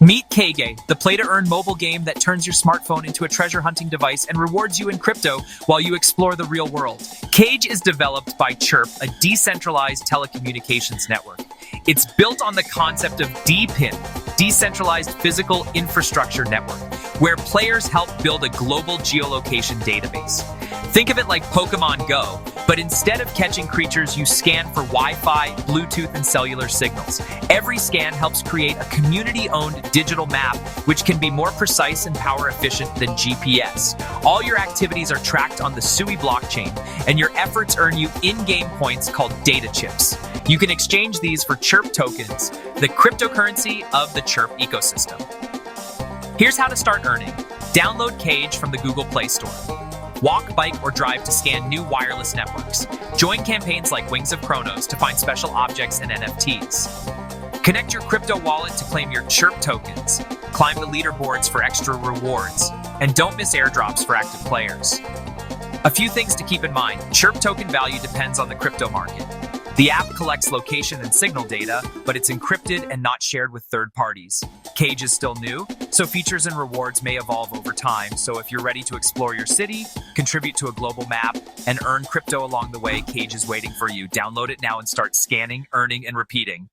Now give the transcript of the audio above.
Meet Kage, the play-to-earn mobile game that turns your smartphone into a treasure hunting device and rewards you in crypto while you explore the real world. Kage is developed by Chirp, a decentralized telecommunications network. It's built on the concept of DePIN, decentralized physical infrastructure network, where players help build a global geolocation database. Think of it like Pokemon Go, but instead of catching creatures, you scan for Wi-Fi, Bluetooth, and cellular signals. Every scan helps create a community-owned digital map, which can be more precise and power-efficient than GPS. All your activities are tracked on the Sui blockchain, and your efforts earn you in-game points called data chips. You can exchange these for Chirp tokens, the cryptocurrency of the Chirp ecosystem. Here's how to start earning. Download Kage from the Google Play Store. Walk, bike, or drive to scan new wireless networks. Join campaigns like Wings of Chronos to find special objects and NFTs. Connect your crypto wallet to claim your Chirp tokens. Climb the leaderboards for extra rewards. And don't miss airdrops for active players. A few things to keep in mind. Chirp token value depends on the crypto market. The app collects location and signal data, but it's encrypted and not shared with third parties. Kage is still new, so features and rewards may evolve over time. So if you're ready to explore your city, contribute to a global map, and earn crypto along the way, Kage is waiting for you. Download it now and start scanning, earning, and repeating.